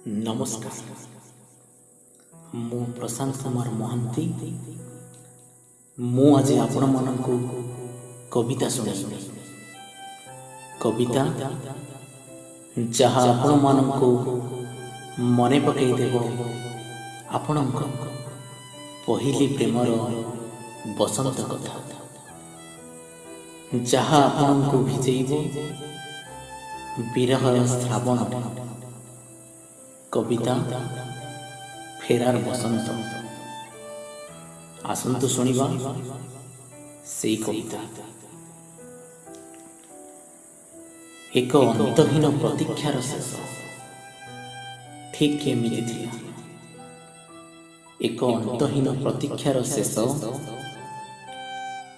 नमस्कार। मु प्रशांत कुमार महांती। मु आज आपण मानकु कविता सुनाइबी। कविता जहाँ आपण मानकु मने पकई देबो आपणक पहिली प्रेमर बसंत कथा, जहाँ आपणकु भिजेइबो विरहर श्रावण। कविता फेरार बसंत। आसंतु सुनिबा सेई कविता। एक अंतहीन प्रतीक्षार शेष ठीक केमिति थिला। एक अंतहीन प्रतीक्षार शेष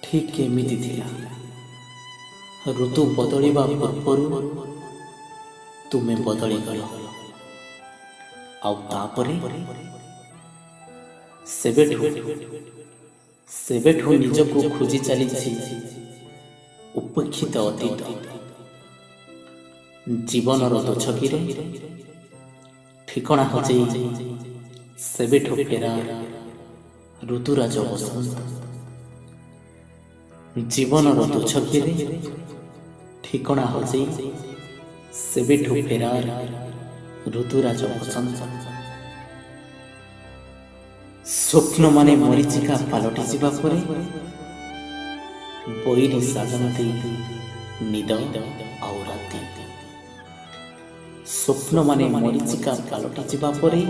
ठीक केमिति थिला। ऋतु बदलिबा पूर्वरु तुमे बदली गल। आउ तापरे सेबेठु निजको खोजी चलीछि उपेक्षित अतीत। जीवनर दोछकिरे ठिकଣା हजेई सेबेठु फेरार ऋतुराज बसंत। जीवनर दोछकिरे ठिकଣା हजेई सेबेठु फेरार ऋतुराज बसंत। स्वप्न माने मरीचिका पालटि जिबा परे बोइरी साजंती निद आउ राति। स्वप्न माने मरीचिका पालटि जिबा परे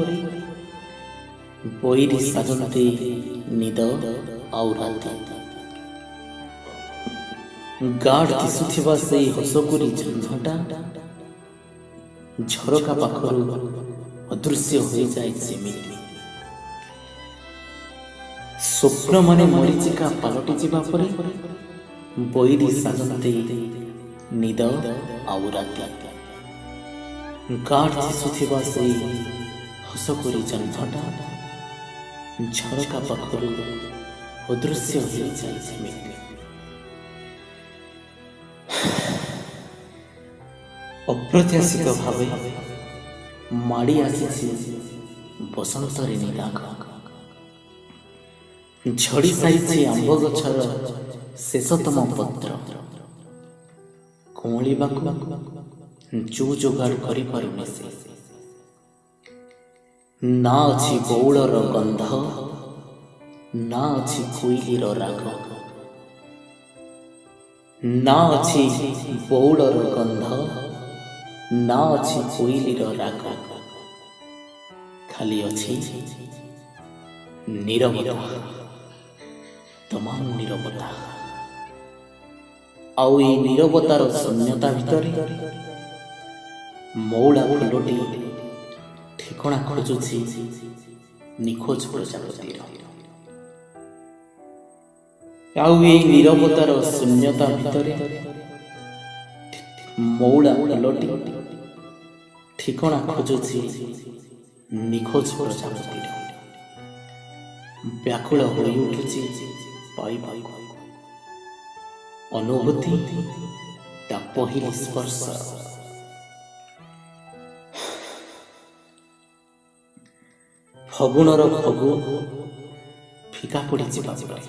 बोइरी साजंती निद आउ राति। गाढ़ दिसुथिबा सेई हसकुरी झंझटा झरका पाखरु अदृश्य हो जाए सेमिति। स्वप्न माने मरीचिका पालटि जिबा परे बोइरी साजंती निद आउ राति। गाढ़ दिसुथिबा सेई हसकुरी झंझटा झरका पाखरु अदृश्य हो जाए सेमिति। अप्रत्याशित भावे माड़ी आसी बसंत रे निदाघ। झड़ी सारी आंब गछर शेषतम पत्र कोमलिबाकु जो जोगाड़ करि पारुनि से। ना अछि बौलर गंध ना अछि कोइलीर राग। ना अछि बौलर गंध ना अछि कोइलीर राग। खाली अछि नीरवता, तमाम नीरवता। आउ ए नीरवतार शून्यता भितरे मौला फुलटी ठिकଣା खोजुछि निखोज प्रजापतिर। आउ ए नीरवतार शून्यता भितरे मौला फुलटी ठिकଣା खोजुछि निखोज प्रजापतिर। व्याकुल होई उठुछि पाई पाई अनुभूति ता पहिली स्पर्श। फगुणर फगु फिका पड़ी जिबा परे।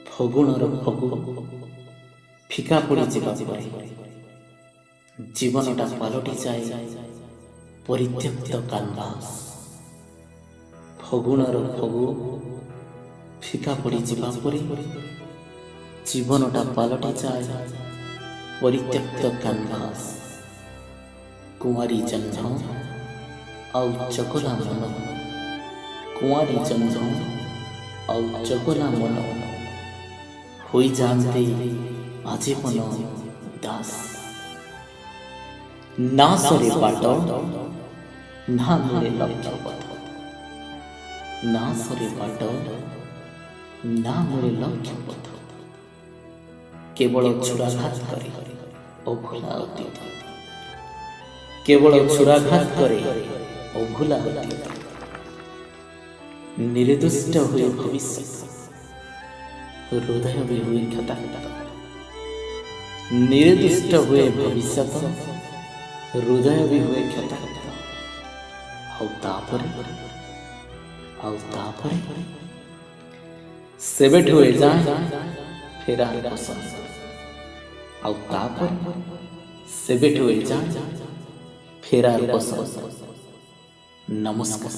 फगुणर फगु फिका पड़ी जिबा परे जीवनटा पालटि जाए परित्यक्त कानभास। फगुणर फगु फिका पड़ी जिबा परे जीवनटा पालटि जाए परित्यक्त कानभास। कुंवारी जन्म आउ चकोला मन, कुंवारी जन्म आउ चकोला मन होई जानते आजीवन दास। ना सरे बाट ना मिले लक्ष्य पथ। ना सरे बाट ना मिले लक्ष्य पथ। केवल छुराघात करे अभुला अतीत। केवल छुराघात करे अभुला अतीत। निर्दुष्ट हुए भविष्य हृदय भी हुए क्षताक्त। निर्दुष्ट हुए भविष्य हृदय भी हुए क्षताक्त। ଆଉ ତାପରେ ସେବେଠୁ ଏଯାଏଁ ଫେରାର ପସନ୍ଦ। ଆଉ ତାପରେ ସେବେଠୁ ଏଯାଏଁ ଫେରାର ପସନ୍ଦ। ନମସ୍କାର।